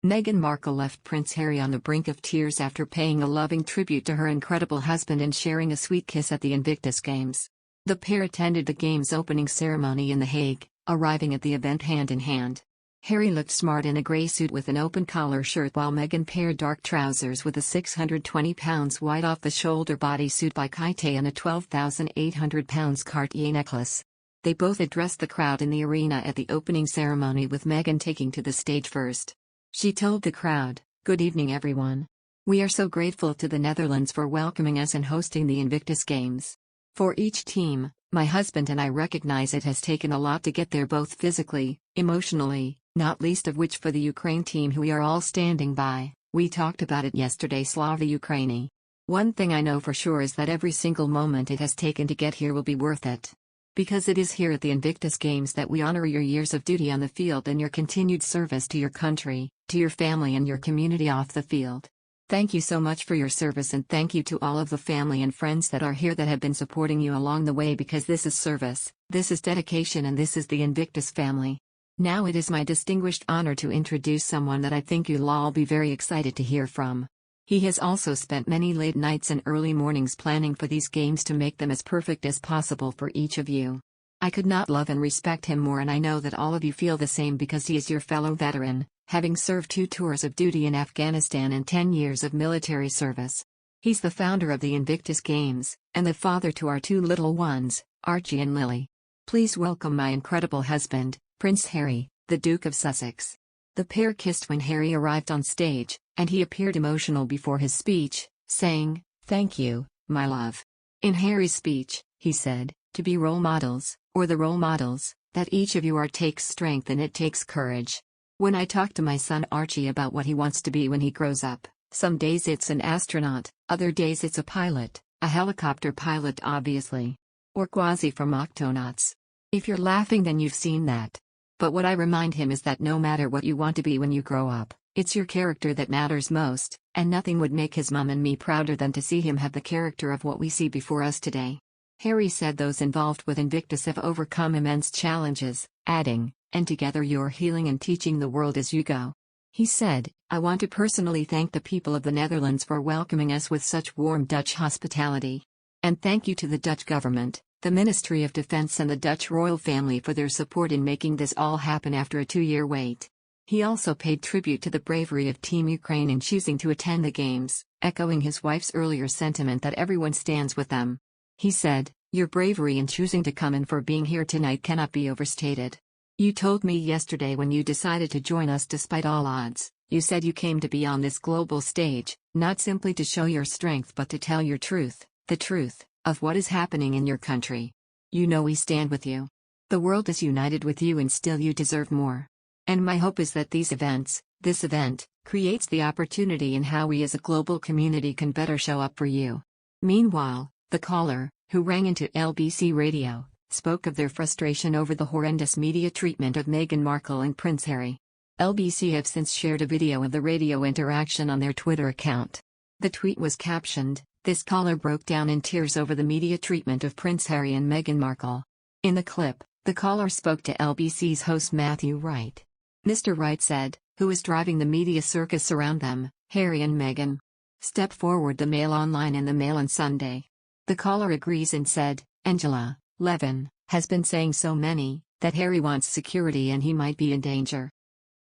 Meghan Markle left Prince Harry on the brink of tears after paying a loving tribute to her incredible husband and sharing a sweet kiss at the Invictus Games. The pair attended the Games opening ceremony in The Hague, arriving at the event hand in hand. Harry looked smart in a grey suit with an open-collar shirt while Meghan paired dark trousers with a 620 pounds wide off-the-shoulder bodysuit by Kwazii and a 12,800 pounds Cartier necklace. They both addressed the crowd in the arena at the opening ceremony, with Meghan taking to the stage first. She told the crowd, "Good evening everyone. We are so grateful to the Netherlands for welcoming us and hosting the Invictus Games. For each team, my husband and I recognize it has taken a lot to get there, both physically, emotionally, not least of which for the Ukraine team who we are all standing by. We talked about it yesterday, Slava Ukraini. One thing I know for sure is that every single moment it has taken to get here will be worth it. Because it is here at the Invictus Games that we honor your years of duty on the field and your continued service to your country, to your family and your community off the field. Thank you so much for your service, and thank you to all of the family and friends that are here that have been supporting you along the way, because this is service, this is dedication, and this is the Invictus family. Now it is my distinguished honor to introduce someone that I think you'll all be very excited to hear from. He has also spent many late nights and early mornings planning for these games to make them as perfect as possible for each of you. I could not love and respect him more, and I know that all of you feel the same because he is your fellow veteran, having served 2 tours of duty in Afghanistan and 10 years of military service. He's the founder of the Invictus Games, and the father to our 2 little ones, Archie and Lili. Please welcome my incredible husband, Prince Harry, the Duke of Sussex. The pair kissed when Harry arrived on stage, and he appeared emotional before his speech, saying, "Thank you, my love." In Harry's speech, he said, "To be role models, or the role models, that each of you are, takes strength and it takes courage. When I talk to my son Archie about what he wants to be when he grows up, some days it's an astronaut, other days it's a pilot, a helicopter pilot obviously. Or Kwazii from Octonauts. If you're laughing, then you've seen that. But what I remind him is that no matter what you want to be when you grow up, it's your character that matters most, and nothing would make his mum and me prouder than to see him have the character of what we see before us today." Harry said those involved with Invictus have overcome immense challenges, adding, "And together you're healing and teaching the world as you go." He said, "I want to personally thank the people of the Netherlands for welcoming us with such warm Dutch hospitality. And thank you to the Dutch government, the Ministry of Defense and the Dutch royal family for their support in making this all happen after a 2-year wait." He also paid tribute to the bravery of Team Ukraine in choosing to attend the Games, echoing his wife's earlier sentiment that everyone stands with them. He said, "Your bravery in choosing to come and for being here tonight cannot be overstated. You told me yesterday when you decided to join us despite all odds, you said you came to be on this global stage, not simply to show your strength but to tell your truth, the truth of what is happening in your country. You know we stand with you. The world is united with you, and still you deserve more. And my hope is that this event, creates the opportunity in how we as a global community can better show up for you." Meanwhile, the caller, who rang into LBC Radio, spoke of their frustration over the horrendous media treatment of Meghan Markle and Prince Harry. LBC have since shared a video of the radio interaction on their Twitter account. The tweet was captioned, "This caller broke down in tears over the media treatment of Prince Harry and Meghan Markle." In the clip, the caller spoke to LBC's host Matthew Wright. Mr. Wright said, "Who is driving the media circus around them, Harry and Meghan? Step forward." The Mail Online and the Mail on Sunday. The caller agrees and said, "Angela Levin has been saying so many, that Harry wants security and he might be in danger.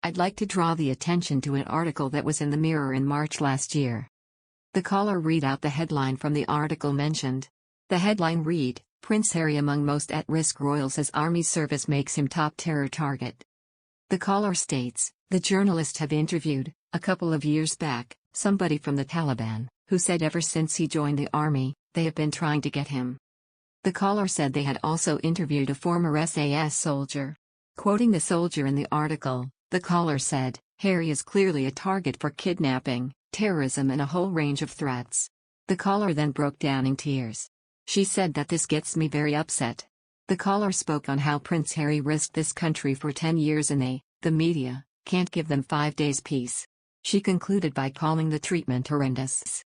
I'd like to draw the attention to an article that was in the Mirror in March last year." The caller read out the headline from the article mentioned. The headline read, "Prince Harry among most at-risk royals as army service makes him top terror target." The caller states, "The journalists have interviewed, a couple of years back, somebody from the Taliban, who said ever since he joined the army, they have been trying to get him." The caller said they had also interviewed a former SAS soldier. Quoting the soldier in the article, the caller said, "Harry is clearly a target for kidnapping, terrorism and a whole range of threats." The caller then broke down in tears. She said that this gets me very upset. The caller spoke on how Prince Harry risked this country for 10 years and they, the media, can't give them 5 days peace. She concluded by calling the treatment horrendous.